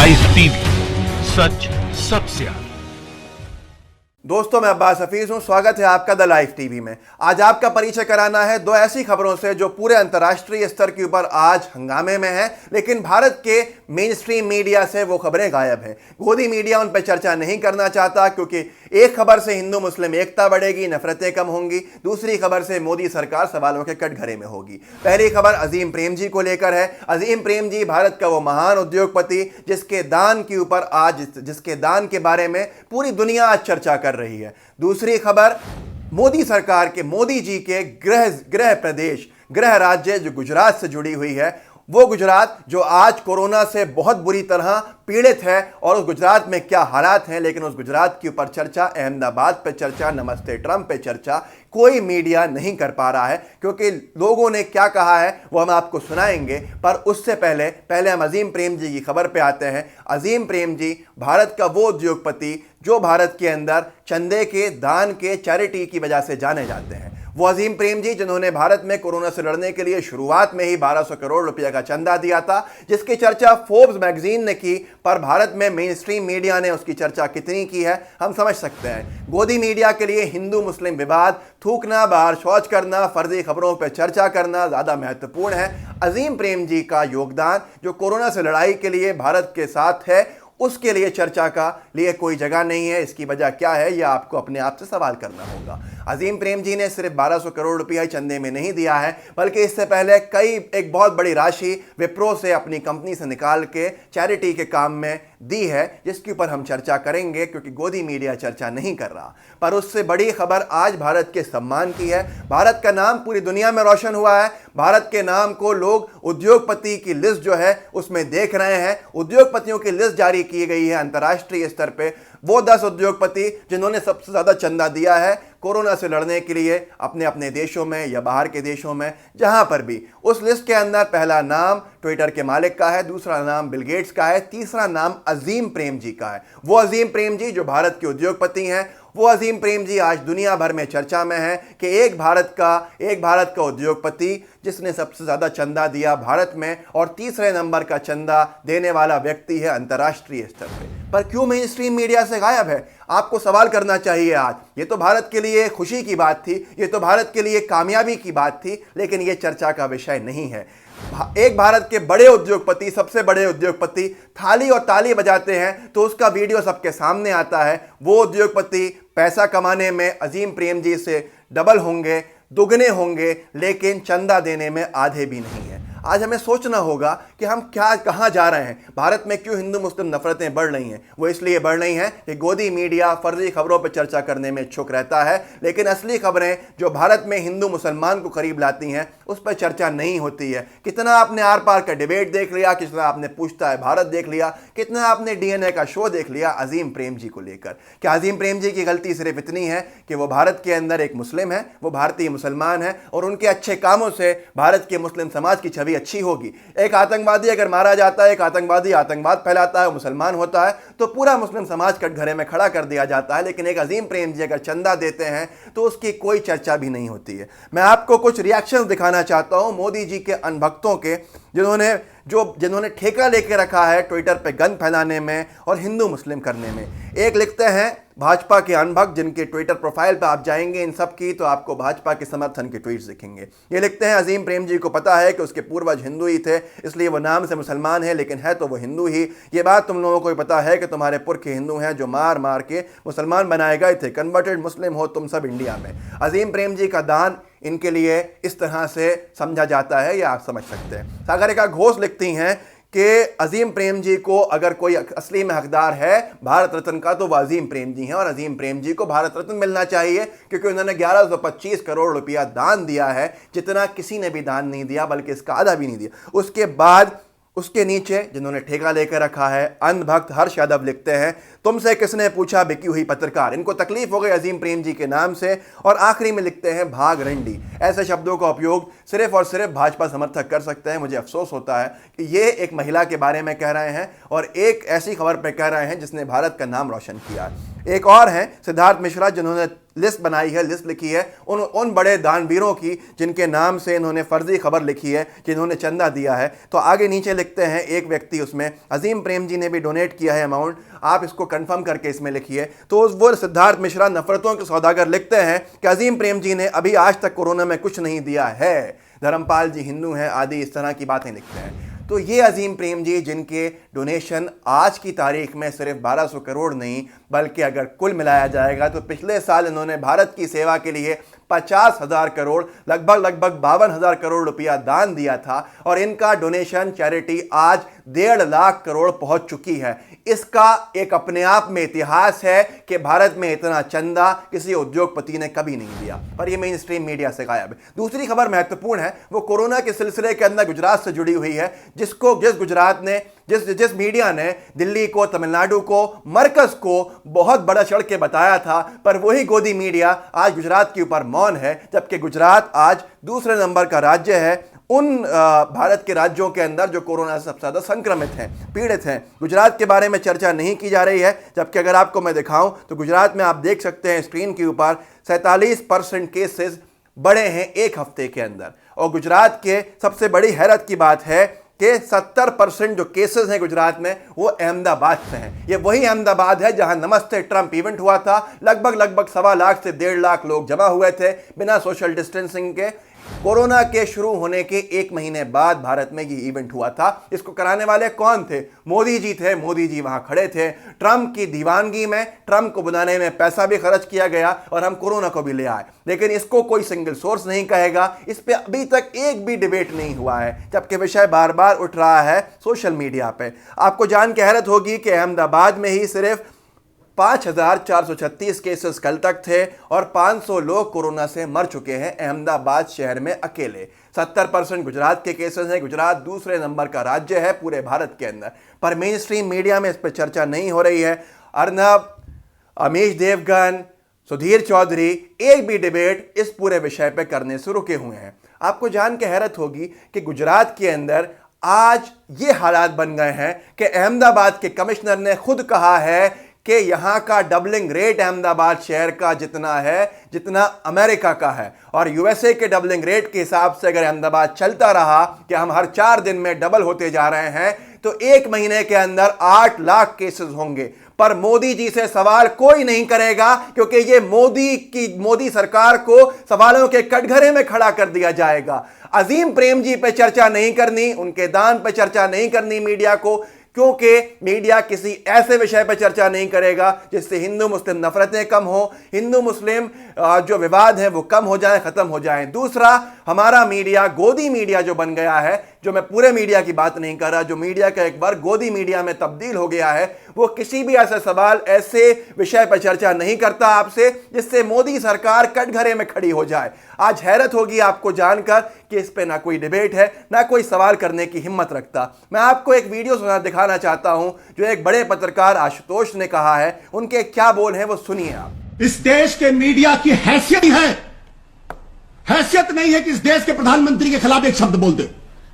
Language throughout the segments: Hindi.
लाइव टीवी, सच सबसे आगे। दोस्तों, मैं अब्बास हफीज हूं। स्वागत है आपका द लाइव टीवी में। आज आपका परिचय कराना है दो ऐसी खबरों से जो पूरे अंतर्राष्ट्रीय स्तर के ऊपर आज हंगामे में है, लेकिन भारत के मेन स्ट्रीम मीडिया से वो खबरें गायब हैं। गोदी मीडिया उन पर चर्चा नहीं करना चाहता क्योंकि एक खबर से हिंदू मुस्लिम एकता बढ़ेगी, नफरतें कम होंगी। दूसरी खबर से मोदी सरकार सवालों के कटघरे में होगी। पहली खबर अजीम प्रेमजी को लेकर है। अजीम प्रेमजी भारत का वो महान उद्योगपति जिसके दान के बारे में पूरी दुनिया आज चर्चा कर रही है। दूसरी खबर मोदी सरकार के, मोदी जी के गृह राज्य जो गुजरात से जुड़ी हुई है, वो गुजरात जो आज कोरोना से बहुत बुरी तरह पीड़ित है। और उस गुजरात में क्या हालात हैं, लेकिन उस गुजरात के ऊपर चर्चा, अहमदाबाद पे चर्चा, नमस्ते ट्रंप पे चर्चा कोई मीडिया नहीं कर पा रहा है क्योंकि लोगों ने क्या कहा है वो हम आपको सुनाएंगे। पर उससे पहले हम अजीम प्रेमजी की खबर पे आते हैं। अजीम प्रेमजी भारत का वो उद्योगपति जो भारत के अंदर चंदे के, दान के, चैरिटी की वजह से जाने जाते हैं। वो अजीम प्रेमजी जिन्होंने भारत में कोरोना से लड़ने के लिए शुरुआत में ही 1200 करोड़ रुपए का चंदा दिया था, जिसकी चर्चा फोर्ब्स मैगजीन ने की। पर भारत में मेन स्ट्रीम मीडिया ने उसकी चर्चा कितनी की है हम समझ सकते हैं। गोदी मीडिया के लिए हिंदू मुस्लिम विवाद, थूकना, बाहर शौच करना, फर्जी खबरों पर चर्चा करना ज़्यादा महत्वपूर्ण है। अजीम प्रेमजी का योगदान जो कोरोना से लड़ाई के लिए भारत के साथ है, उसके लिए चर्चा का लिए कोई जगह नहीं है। इसकी वजह क्या है, यह आपको अपने आप से सवाल करना होगा। अजीम प्रेमजी ने सिर्फ 1200 करोड़ रुपया चंदे में नहीं दिया है, बल्कि इससे पहले एक बहुत बड़ी राशि विप्रो से, अपनी कंपनी से निकाल के चैरिटी के काम में दी है, जिसके ऊपर हम चर्चा करेंगे क्योंकि गोदी मीडिया चर्चा नहीं कर रहा। पर उससे बड़ी खबर आज भारत के सम्मान की है। भारत का नाम पूरी दुनिया में रोशन हुआ है। भारत के नाम को लोग उद्योगपति की लिस्ट जो है उसमें देख रहे हैं। उद्योगपतियों की लिस्ट जारी की गई है अंतर्राष्ट्रीय स्तर पे। वो 10 उद्योगपति जिन्होंने सबसे ज्यादा चंदा दिया है कोरोना से लड़ने के लिए अपने अपने देशों में या बाहर के देशों में, जहां पर भी। उस लिस्ट के अंदर पहला नाम ट्विटर के मालिक का है, दूसरा नाम बिल गेट्स का है, तीसरा नाम अजीम प्रेमजी का है। वो अजीम प्रेमजी जो भारत के उद्योगपति हैं, वो अजीम प्रेमजी आज दुनिया भर में चर्चा में है कि एक भारत का उद्योगपति जिसने सबसे ज्यादा चंदा दिया भारत में, और तीसरे नंबर का चंदा देने वाला व्यक्ति है अंतर्राष्ट्रीय स्तर पर क्यों मेन स्ट्रीम मीडिया से गायब है? आपको सवाल करना चाहिए आज। ये तो भारत के लिए खुशी की बात थी, ये तो भारत के लिए कामयाबी की बात थी, लेकिन ये चर्चा का विषय नहीं है। एक भारत के बड़े उद्योगपति, सबसे बड़े उद्योगपति थाली और ताली बजाते हैं तो उसका वीडियो सबके सामने आता है। वो उद्योगपति पैसा कमाने में अजीम प्रेमजी से डबल होंगे, दुगने होंगे, लेकिन चंदा देने में आधे भी नहीं है। आज हमें सोचना होगा कि हम कहां जा रहे हैं। भारत में क्यों हिंदू मुस्लिम नफरतें बढ़ रही हैं? वो इसलिए बढ़ रही हैं कि गोदी मीडिया फर्जी खबरों पर चर्चा करने में इच्छुक रहता है, लेकिन असली खबरें जो भारत में हिंदू मुसलमान को करीब लाती हैं उस पर चर्चा नहीं होती है। कितना आपने आर पार का डिबेट देख लिया, कितना आपने पूछता है भारत देख लिया, कितना आपने डीएनए का शो देख लिया अजीम प्रेमजी को लेकर। क्या अजीम प्रेमजी की गलती सिर्फ इतनी है कि वो भारत के अंदर एक मुस्लिम है, वो भारतीय मुसलमान है, और उनके अच्छे कामों से भारत के मुस्लिम समाज की छवि अच्छी होगी? एक आतंकवादी अगर मारा जाता है, एक आतंकवादी आतंकवाद फैलाता है, मुसलमान होता है, तो पूरा मुस्लिम समाज कटघरे में खड़ा कर दिया जाता है। लेकिन एक अजीम प्रेमजी अगर चंदा देते हैं तो उसकी कोई चर्चा भी नहीं होती है। मैं आपको कुछ रिएक्शंस दिखाना चाहता हूं मोदी जी के अनभक्तों के, जिन्होंने ठेका लेके रखा है ट्विटर पे गंद फैलाने में और हिंदू मुस्लिम करने में। एक लिखते हैं भाजपा के अनभक्त, जिनके ट्विटर प्रोफाइल पे आप जाएंगे इन सब की तो आपको भाजपा के समर्थन के ट्वीट्स दिखेंगे। ये लिखते हैं अजीम प्रेमजी को पता है कि उसके पूर्वज हिंदू ही थे, इसलिए वो नाम से मुसलमान है, लेकिन है तो वो हिंदू ही। ये बात तुम लोगों को पता है कि तुम्हारे पुरखे हिंदू हैं जो मार मार के मुसलमान बनाए गए थे। कन्वर्टेड मुस्लिम हो तुम सब इंडिया में। अजीम प्रेमजी का दान इनके लिए इस तरह से समझा जाता है, या आप समझ सकते हैं। सागरिका घोष लिखती हैं कि अजीम प्रेमजी को अगर कोई असली में हकदार है भारत रत्न का तो वह अजीम प्रेमजी हैं, और अजीम प्रेमजी को भारत रत्न मिलना चाहिए क्योंकि उन्होंने 1125 करोड़ रुपया दान दिया है, जितना किसी ने भी दान नहीं दिया, बल्कि इसका आधा भी नहीं दिया। उसके बाद उसके नीचे जिन्होंने ठेका लेकर रखा है अंधभक्त हर्ष यादव लिखते हैं, तुमसे किसने पूछा बिकी हुई पत्रकार। इनको तकलीफ हो गई अजीम प्रेमजी के नाम से। और आखिरी में लिखते हैं भाग रंडी। ऐसे शब्दों का उपयोग सिर्फ और सिर्फ भाजपा समर्थक कर सकते हैं। मुझे अफसोस होता है कि ये एक महिला के बारे में कह रहे हैं और एक ऐसी खबर पर कह रहे हैं जिसने भारत का नाम रोशन किया। एक और हैं सिद्धार्थ मिश्रा, जिन्होंने लिस्ट बनाई है, लिस्ट लिखी है उन बड़े दानवीरों की जिनके नाम से इन्होंने फर्जी खबर लिखी है, जिन्होंने चंदा दिया है। तो आगे नीचे लिखते हैं एक व्यक्ति, उसमें अजीम प्रेम जी ने भी डोनेट किया है अमाउंट, आप इसको कंफर्म करके इसमें लिखिए। तो वो सिद्धार्थ मिश्रा नफरतों के सौदागर लिखते हैं कि अजीम प्रेम जी ने अभी आज तक कोरोना में कुछ नहीं दिया है, धर्मपाल जी हिंदू हैं आदि, इस तरह की बातें लिखते हैं। तो ये अजीम प्रेम जी जिनके डोनेशन आज की तारीख में सिर्फ 1200 करोड़ नहीं बल्कि अगर कुल मिलाया जाएगा तो पिछले साल इन्होंने भारत की सेवा के लिए 50,000 करोड़ लगभग 52,000 करोड़ रुपया दान दिया था और इनका डोनेशन चैरिटी आज 1.5 लाख करोड़ पहुंच चुकी है। इसका एक अपने आप में इतिहास है कि भारत में इतना चंदा किसी उद्योगपति ने कभी नहीं दिया, पर यह मेन स्ट्रीम मीडिया से गायब है। दूसरी खबर महत्वपूर्ण है, वो कोरोना के सिलसिले के अंदर गुजरात से जुड़ी हुई है, जिस गुजरात ने जिस मीडिया ने दिल्ली को, तमिलनाडु को, मरकज को बहुत बड़ा चढ़ के बताया था, पर वही गोदी मीडिया आज गुजरात के ऊपर मौन है, जबकि गुजरात आज दूसरे नंबर का राज्य है उन भारत के राज्यों के अंदर जो कोरोना से सबसे ज़्यादा संक्रमित हैं, पीड़ित हैं। गुजरात के बारे में चर्चा नहीं की जा रही है, जबकि अगर आपको मैं दिखाऊं तो गुजरात में आप देख सकते हैं स्क्रीन के ऊपर 47% केसेस बढ़े हैं एक हफ्ते के अंदर। और गुजरात के सबसे बड़ी हैरत की बात है कि 70% जो केसेस हैं गुजरात में वो अहमदाबाद से हैं। ये वही अहमदाबाद है जहां नमस्ते ट्रंप इवेंट हुआ था, लगभग 1.25 लाख से 1.5 लाख लोग जमा हुए थे बिना सोशल डिस्टेंसिंग के। कोरोना के शुरू होने के 1 महीने बाद भारत में ये इवेंट हुआ था। इसको कराने वाले कौन थे? मोदी जी थे। मोदी जी वहां खड़े थे। ट्रंप की दीवानगी में, ट्रंप को बुलाने में पैसा भी खर्च किया गया और हम कोरोना को भी ले आए, लेकिन इसको कोई सिंगल सोर्स नहीं कहेगा। इस पे अभी तक एक भी डिबेट नहीं हुआ है, जबकि विषय बार बार उठ रहा है सोशल मीडिया पे। आपको जान के हैरत होगी कि अहमदाबाद में ही सिर्फ 5,436 केसेस कल तक थे और 500 लोग कोरोना से मर चुके हैं अहमदाबाद शहर में अकेले। 70% गुजरात के केसेस हैं। गुजरात दूसरे नंबर का राज्य है पूरे भारत के अंदर, पर मेन स्ट्रीम मीडिया में इस पर चर्चा नहीं हो रही है। अर्नब, अमीश देवगन, सुधीर चौधरी एक भी डिबेट इस पूरे विषय पर करने से रुके हुए हैं। आपको जान के हैरत होगी कि गुजरात के अंदर आज ये हालात बन गए हैं कि अहमदाबाद के कमिश्नर ने खुद कहा है कि यहां का डबलिंग रेट अहमदाबाद शहर का जितना है जितना अमेरिका का है, और यूएसए के डबलिंग रेट के हिसाब से अगर अहमदाबाद चलता रहा कि हम हर 4 दिन में डबल होते जा रहे हैं तो 1 महीने के अंदर 8 लाख केसेस होंगे। पर मोदी जी से सवाल कोई नहीं करेगा, क्योंकि ये मोदी सरकार को सवालों के कटघरे में खड़ा कर दिया जाएगा। अजीम प्रेम जी पे चर्चा नहीं करनी, उनके दान पे चर्चा नहीं करनी मीडिया को, क्योंकि मीडिया किसी ऐसे विषय पर चर्चा नहीं करेगा जिससे हिंदू मुस्लिम नफरतें कम हो, हिंदू मुस्लिम जो विवाद है वो कम हो जाए, खत्म हो जाए। दूसरा, हमारा मीडिया गोदी मीडिया जो बन गया है, जो मैं पूरे मीडिया की बात नहीं कर रहा, जो मीडिया का एक बार गोदी मीडिया में तब्दील हो गया है, वो किसी भी ऐसे सवाल, ऐसे विषय पर चर्चा नहीं करता आपसे जिससे मोदी सरकार कटघरे में खड़ी हो जाए। आज हैरत होगी आपको जानकर कि इस पे ना कोई डिबेट है, ना कोई सवाल करने की हिम्मत रखता। मैं आपको एक वीडियो दिखाना चाहता हूं जो एक बड़े पत्रकार आशुतोष ने कहा है, उनके क्या बोल हैं वो सुनिए आप। इस देश के मीडिया की हैसियत नहीं है कि इस देश के प्रधानमंत्री के खिलाफ एक शब्द बोल दे।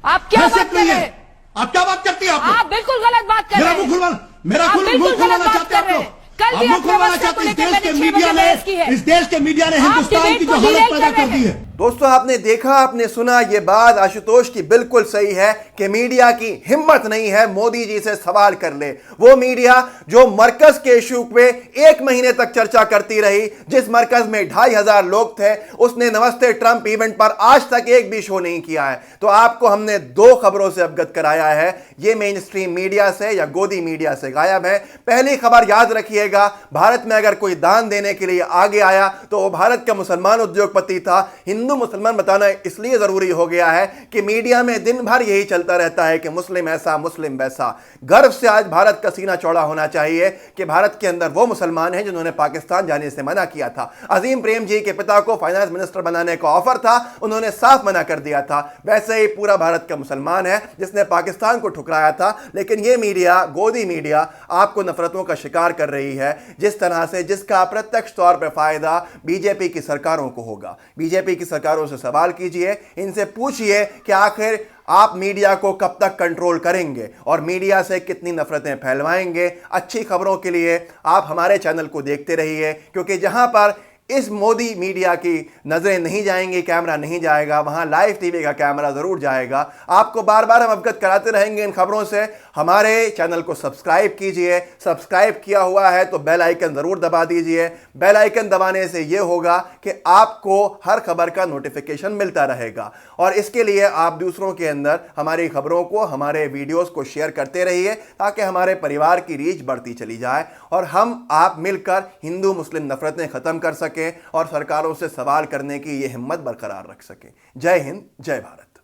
आप क्या बात कर रहे हैं? आप क्या बात करती हैं? आप बिल्कुल गलत बात कर रहे हैं। मेरा मुंह खुलवाना चाहते हैं आप लोग। कल भी अपने मसले को लेकर मैंने 6 बजे बहस की है। इस देश के मीडिया ने हिंदुस्तान की जो हालत पैदा कर दी है। दोस्तों, आपने देखा, आपने सुना, ये बात आशुतोष की बिल्कुल सही है कि मीडिया की हिम्मत नहीं है मोदी जी से सवाल कर ले। वो मीडिया जो मरकज के इशू पे 1 महीने तक चर्चा करती रही, जिस मरकज में 2,500 लोग थे, उसने नमस्ते ट्रंप इवेंट पर आज तक एक भी शो नहीं किया है। तो आपको हमने 2 खबरों से अवगत कराया है, ये मेन स्ट्रीम मीडिया से या गोदी मीडिया से गायब है। पहली खबर याद रखिएगा, भारत में अगर कोई दान देने के लिए आगे आया तो वो भारत का मुसलमान उद्योगपति था। हिंदू मुसलमान बताना इसलिए जरूरी हो गया है कि मीडिया में दिन भर यही चलता रहता है कि मुस्लिम ऐसा, मुस्लिम वैसा। गर्व से आज भारत का सीना चौड़ा होना चाहिए कि भारत के अंदर वो मुसलमान हैं जिन्होंने पाकिस्तान जाने से मना किया था। अजीम प्रेम जी के पिता को फाइनेंस मिनिस्टर बनाने का ऑफर था, उन्होंने साफ मना कर दिया था। वैसे ही पूरा भारत का मुसलमान है जिसने पाकिस्तान को ठुकराया था। लेकिन ये मीडिया, गोदी मीडिया, आपको नफरतों का शिकार कर रही है जिस तरह से, जिसका अप्रत्यक्ष तौर पर फायदा बीजेपी की सरकारों को होगा। बीजेपी की सरकारों से सवाल कीजिए, इनसे पूछिए कि आखिर आप मीडिया को कब तक कंट्रोल करेंगे और मीडिया से कितनी नफरतें फैलवाएंगे। अच्छी खबरों के लिए आप हमारे चैनल को देखते रहिए, क्योंकि जहां पर इस मोदी मीडिया की नजरें नहीं जाएंगी, कैमरा नहीं जाएगा, वहां लाइव टीवी का कैमरा जरूर जाएगा। आपको बार बार हम अवगत कराते रहेंगे इन खबरों से। हमारे चैनल को सब्सक्राइब कीजिए, सब्सक्राइब किया हुआ है तो बेल आइकन जरूर दबा दीजिए। बेल आइकन दबाने से यह होगा कि आपको हर खबर का नोटिफिकेशन मिलता रहेगा, और इसके लिए आप दूसरों के अंदर हमारी खबरों को, हमारे वीडियोस को शेयर करते रहिए ताकि हमारे परिवार की रीच बढ़ती चली जाए और हम आप मिलकर हिंदू मुस्लिम नफरतें खत्म कर सकें और सरकारों से सवाल करने की यह हिम्मत बरकरार रख सकें। जय हिंद, जय भारत।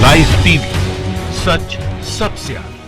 लाइव टीवी, सच सबसे आगे।